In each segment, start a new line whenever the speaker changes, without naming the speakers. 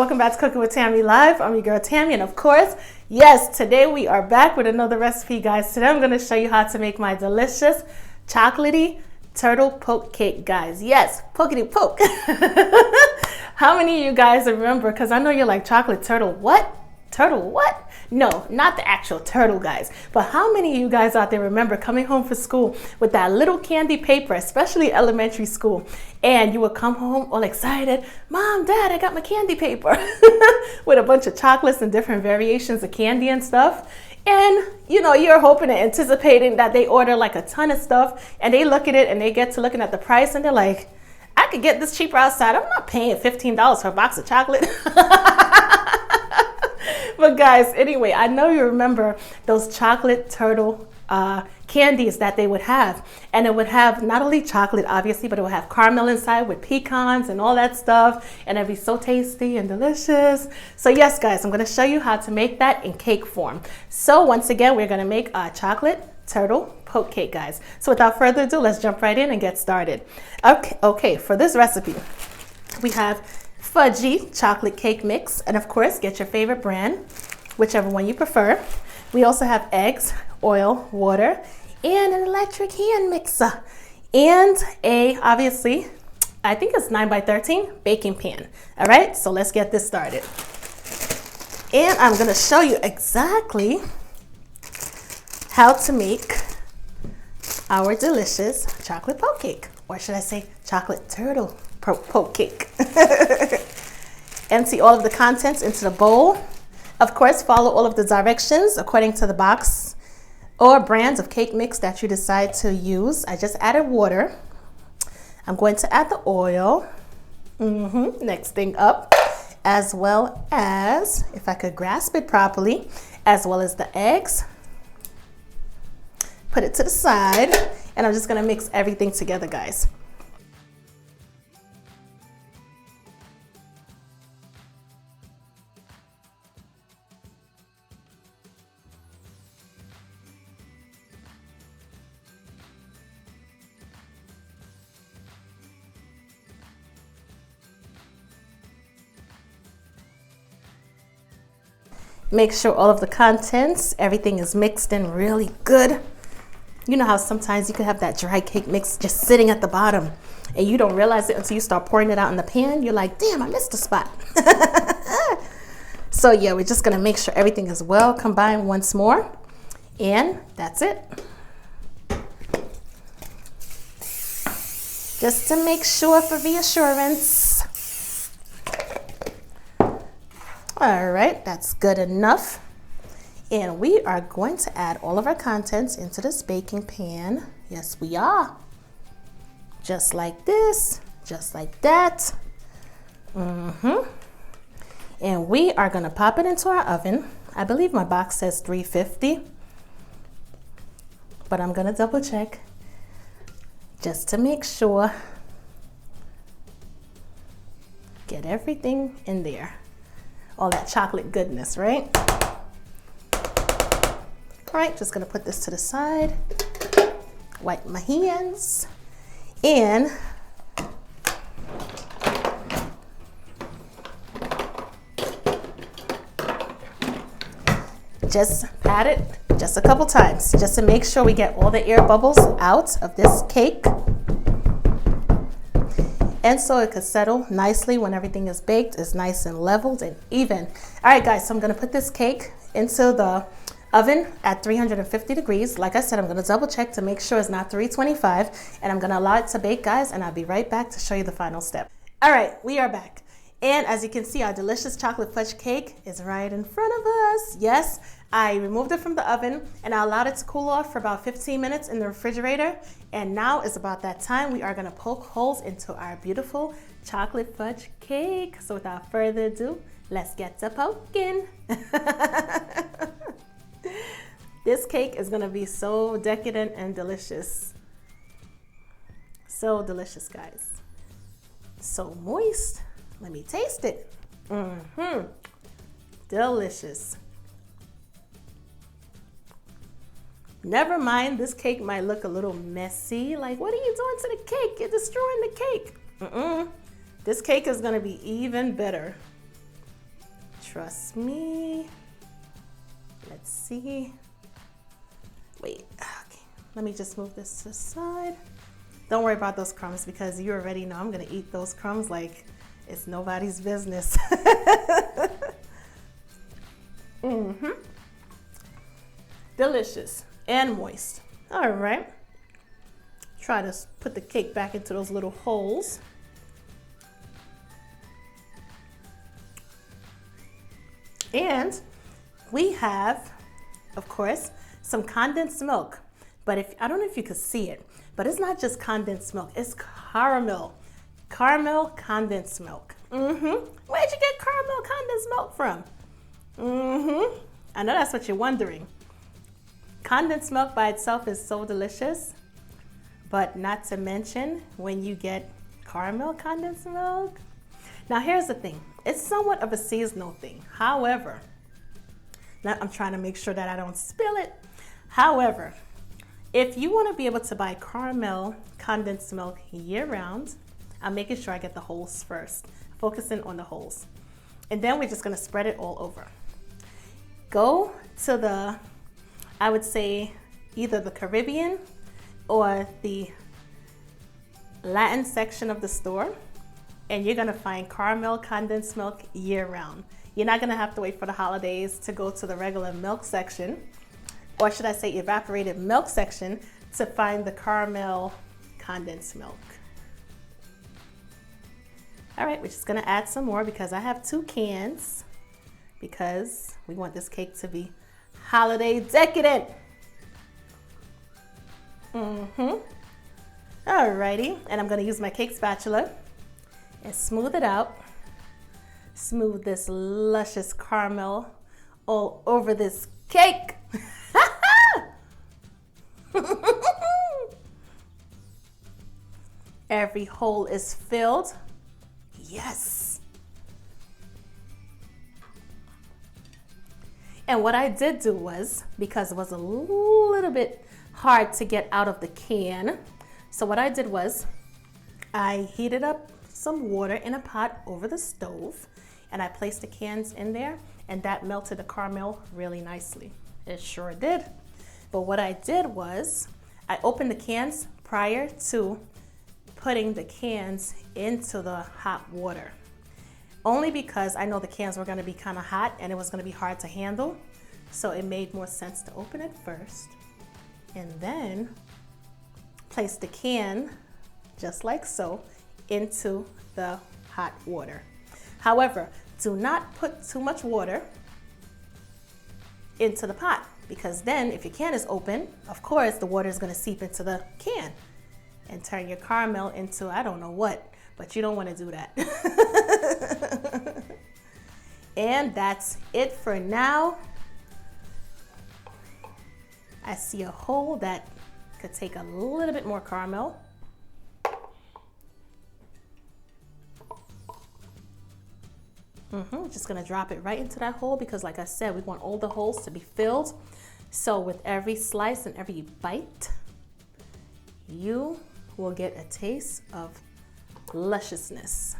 welcome back to Cooking with Tammy Live. I'm your girl Tammy, and of course, yes, today we are back with another recipe, guys. Today I'm going to show you how to make my delicious chocolatey turtle poke cake, guys. Yes, pokety poke. How many of you guys remember? Because I know you're like, chocolate turtle what? Turtle what? No, not the actual turtle, guys. But how many of you guys out there remember coming home from school with that little candy paper, especially elementary school, and you would come home all excited, Mom, Dad, I got my candy paper with a bunch of chocolates and different variations of candy and stuff. And you know, you're hoping and anticipating that they order like a ton of stuff, and they look at it and they get to looking at the price and they're like, I could get this cheaper outside. I'm not paying $15 for a box of chocolate. But guys, anyway, I know you remember those chocolate turtle candies that they would have. And it would have not only chocolate, obviously, but it would have caramel inside with pecans and all that stuff. And it'd be so tasty and delicious. So yes, guys, I'm going to show you how to make that in cake form. So once again, we're going to make a chocolate turtle poke cake, guys. So without further ado, let's jump right in and get started. Okay, for this recipe, we have fudgy chocolate cake mix, and of course get your favorite brand, whichever one you prefer. We also have eggs, oil, water, and an electric hand mixer, and obviously I think it's 9x13 baking pan. All right, so let's get this started, and I'm going to show you exactly how to make our delicious chocolate poke cake, or should I say chocolate turtle poke cake. Empty all of the contents into the bowl. Of course, follow all of the directions according to the box or brands of cake mix that you decide to use. I just added water. I'm going to add the oil. Next thing up, as well as, if I could grasp it properly, as well as the eggs. Put it to the side, and I'm just going to mix everything together, guys. Make sure all of the contents, everything is mixed in really good. You know how sometimes you can have that dry cake mix just sitting at the bottom and you don't realize it until you start pouring it out in the pan. You're like, damn, I missed a spot. So yeah, we're just gonna make sure everything is well combined once more. And that's it. Just to make sure for reassurance. All right, that's good enough. And we are going to add all of our contents into this baking pan. Yes, we are. Just like this, just like that. And we are gonna pop it into our oven. I believe my box says 350, but I'm gonna double check just to make sure. Get everything in there. All that chocolate goodness, right? All right, just gonna put this to the side, wipe my hands, and just pat it just a couple times, just to make sure we get all the air bubbles out of this cake. And so it could settle nicely when everything is baked, is nice and leveled and even. All right, guys, so I'm gonna put this cake into the oven at 350 degrees. Like I said, I'm gonna double check to make sure it's not 325, and I'm gonna allow it to bake, guys, and I'll be right back to show you the final step. All right, we are back. And as you can see, our delicious chocolate fudge cake is right in front of us. Yes, I removed it from the oven and I allowed it to cool off for about 15 minutes in the refrigerator. And now is about that time. We are gonna poke holes into our beautiful chocolate fudge cake. So without further ado, let's get to poking. This cake is gonna be so decadent and delicious. So delicious, guys. So moist. Let me taste it. Delicious. Never mind, this cake might look a little messy. Like, what are you doing to the cake? You're destroying the cake. This cake is gonna be even better. Trust me. Let's see. Wait, okay. Let me just move this to the side. Don't worry about those crumbs because you already know I'm gonna eat those crumbs like it's nobody's business. Delicious and moist. All right. Try to put the cake back into those little holes. And we have, of course, some condensed milk. But I don't know if you could see it, but it's not just condensed milk, it's caramel. Caramel condensed milk. Where'd you get caramel condensed milk from? I know that's what you're wondering. Condensed milk by itself is so delicious, but not to mention when you get caramel condensed milk. Now here's the thing, it's somewhat of a seasonal thing. However, now I'm trying to make sure that I don't spill it. However, if you want to be able to buy caramel condensed milk year round, I'm making sure I get the holes first, focusing on the holes. And then we're just gonna spread it all over. Go to the, I would say, either the Caribbean or the Latin section of the store, and you're gonna find caramel condensed milk year round. You're not gonna have to wait for the holidays to go to the regular milk section, or should I say evaporated milk section, to find the caramel condensed milk. All right, we're just gonna add some more because I have 2 cans because we want this cake to be holiday decadent. Alrighty, and I'm gonna use my cake spatula and smooth it out. Smooth this luscious caramel all over this cake. Every hole is filled. Yes. And what I did do was, because it was a little bit hard to get out of the can, so what I did was I heated up some water in a pot over the stove and I placed the cans in there, and that melted the caramel really nicely. It sure did. But what I did was I opened the cans prior to putting the cans into the hot water, only because I know the cans were going to be kind of hot and it was going to be hard to handle. So it made more sense to open it first and then place the can just like so into the hot water. However, do not put too much water into the pot, because then if your can is open, of course the water is going to seep into the can and turn your caramel into I don't know what, but you don't want to do that. And that's it for now. I see a hole that could take a little bit more caramel. Just gonna drop it right into that hole because like I said, we want all the holes to be filled. So with every slice and every bite, you will get a taste of lusciousness.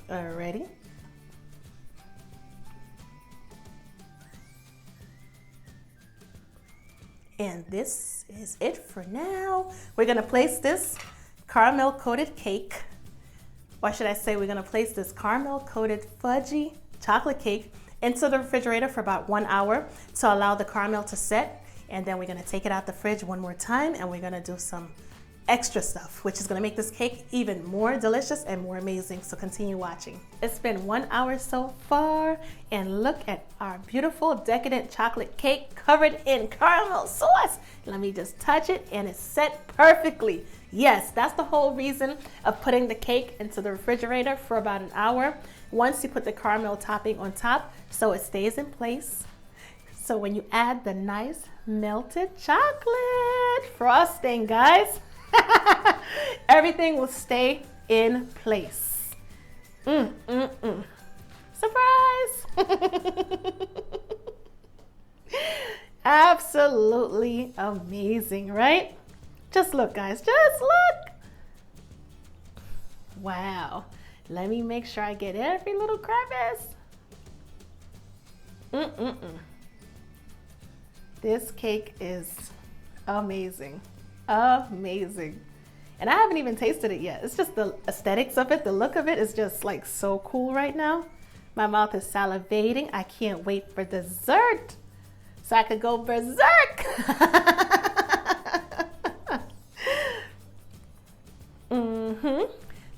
Alrighty. And this is it for now. We're gonna place this caramel coated cake, or should I say we're gonna place this caramel coated fudgy chocolate cake into the refrigerator for about 1 hour to allow the caramel to set. And then we're gonna take it out the fridge one more time and we're gonna do some extra stuff, which is gonna make this cake even more delicious and more amazing. So continue watching. It's been 1 hour so far, and look at our beautiful decadent chocolate cake covered in caramel sauce. Let me just touch it and it's set perfectly. Yes, that's the whole reason of putting the cake into the refrigerator for about 1 hour. Once you put the caramel topping on top, so it stays in place. So when you add the nice melted chocolate frosting, guys, everything will stay in place. Surprise! Absolutely amazing, right? Just look, guys, just look. Wow. Let me make sure I get every little crevice. This cake is amazing. Amazing. And I haven't even tasted it yet. It's just the aesthetics of it, the look of it is just like so cool right now. My mouth is salivating. I can't wait for dessert so I could go berserk.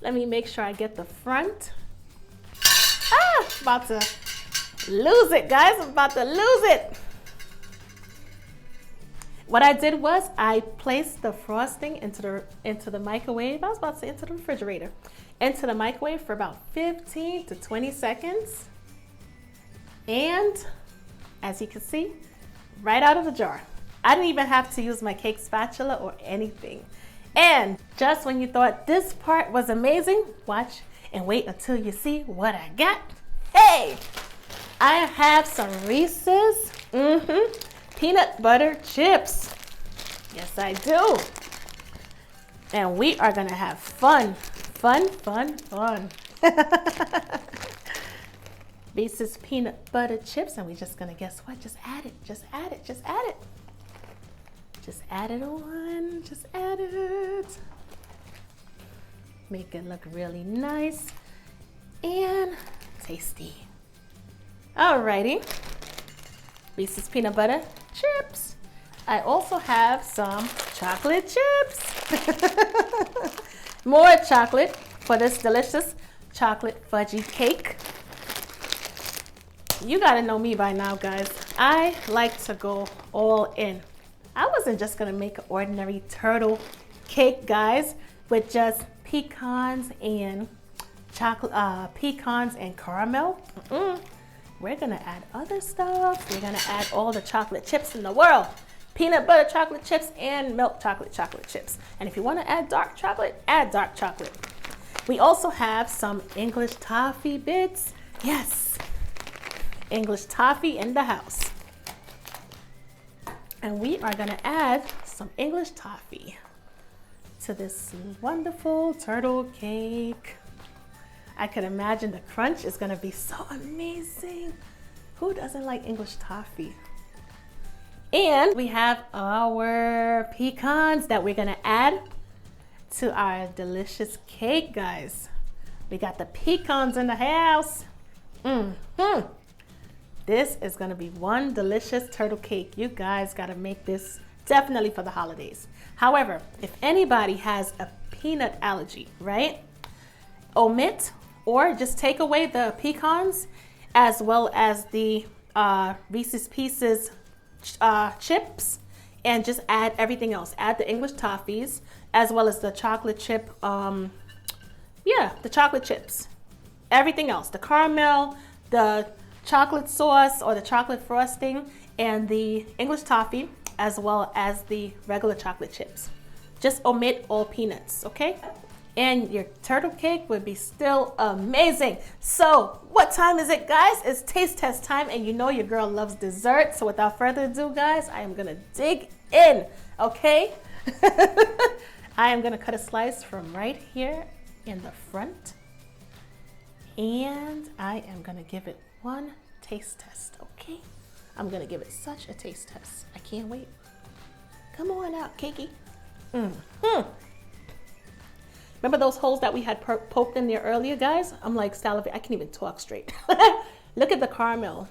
Let me make sure I get the front. About to lose it, guys. I'm about to lose it. What I did was I placed the frosting into the microwave. I was about to say into the refrigerator. Into the microwave for about 15 to 20 seconds. And as you can see, right out of the jar. I didn't even have to use my cake spatula or anything. And just when you thought this part was amazing, watch and wait until you see what I got. Hey, I have some Reese's peanut butter chips. Yes, I do. And we are gonna have fun. Reese's peanut butter chips, and we're just gonna, guess what? Just add it. Just add it on, just add it. Make it look really nice and tasty. Alrighty, Reese's peanut butter chips. I also have some chocolate chips. More chocolate for this delicious chocolate fudgy cake. You gotta know me by now, guys. I like to go all in. I wasn't just gonna make an ordinary turtle cake, guys, with just pecans and chocolate, pecans and caramel. We're gonna add other stuff. We're gonna add all the chocolate chips in the world. Peanut butter chocolate chips and milk chocolate chips. And if you wanna add dark chocolate, add dark chocolate. We also have some English toffee bits. Yes, English toffee in the house. And we are gonna add some English toffee to this wonderful turtle cake. I could imagine the crunch is gonna be so amazing. Who doesn't like English toffee? And we have our pecans that we're gonna add to our delicious cake, guys. We got the pecans in the house. This is gonna be one delicious turtle cake. You guys gotta make this definitely for the holidays. However, if anybody has a peanut allergy, right? Omit or just take away the pecans as well as the Reese's Pieces chips and just add everything else. Add the English toffees as well as the chocolate chip, the chocolate chips. Everything else, the caramel, the chocolate sauce or the chocolate frosting, and the English toffee, as well as the regular chocolate chips. Just omit all peanuts, okay? And your turtle cake would be still amazing. So what time is it, guys? It's taste test time, and you know your girl loves dessert. So without further ado, guys, I am gonna dig in, okay? I am gonna cut a slice from right here in the front, and I am gonna give it one taste test, okay? I'm gonna give it such a taste test. I can't wait. Come on out, cakey. Remember those holes that we had poked in there earlier, guys? I'm like salivating. I can't even talk straight. Look at the caramel.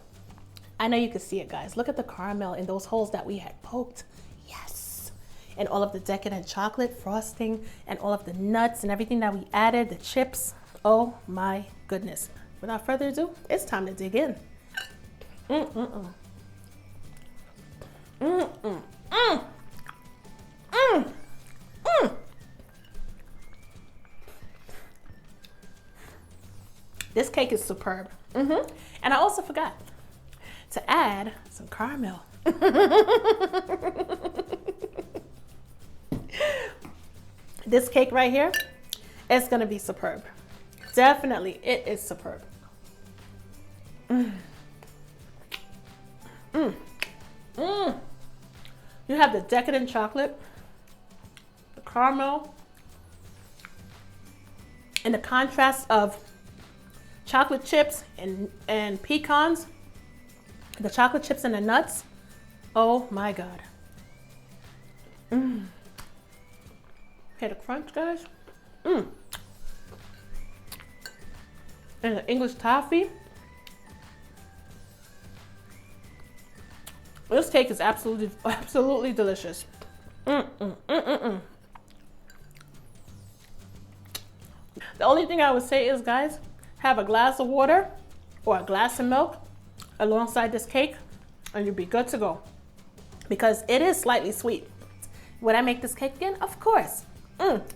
I know you can see it, guys. Look at the caramel in those holes that we had poked. Yes. And all of the decadent chocolate frosting and all of the nuts and everything that we added, the chips. Oh my goodness. Without further ado, it's time to dig in. This cake is superb. And I also forgot to add some caramel. This cake right here is gonna be superb. Definitely, it is superb. You have the decadent chocolate, the caramel, and the contrast of chocolate chips and pecans, the chocolate chips and the nuts. Oh my God. Okay, the crunch, guys. And the English toffee. This cake is absolutely delicious. The only thing I would say is, guys, have a glass of water or a glass of milk alongside this cake and you'll be good to go, because it is slightly sweet. Would I make this cake again? Of course.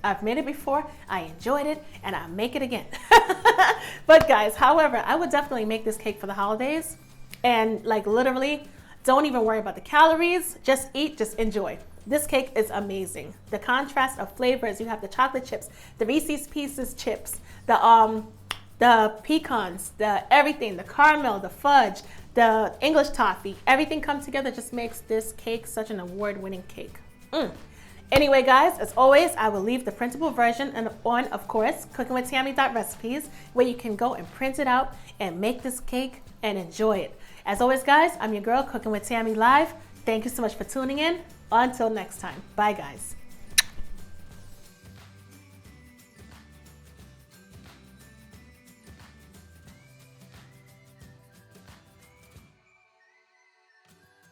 I've made it before, I enjoyed it, and I'll make it again. But guys, however, I would definitely make this cake for the holidays, and like literally, don't even worry about the calories, just eat, just enjoy. This cake is amazing. The contrast of flavors, you have the chocolate chips, the Reese's Pieces chips, the pecans, the everything, the caramel, the fudge, the English toffee, everything comes together, just makes this cake such an award-winning cake. Anyway, guys, as always, I will leave the printable version on, of course, cookingwithtammy.recipes, where you can go and print it out and make this cake and enjoy it. As always, guys, I'm your girl, Cooking with Tammy Live. Thank you so much for tuning in. Until next time. Bye, guys.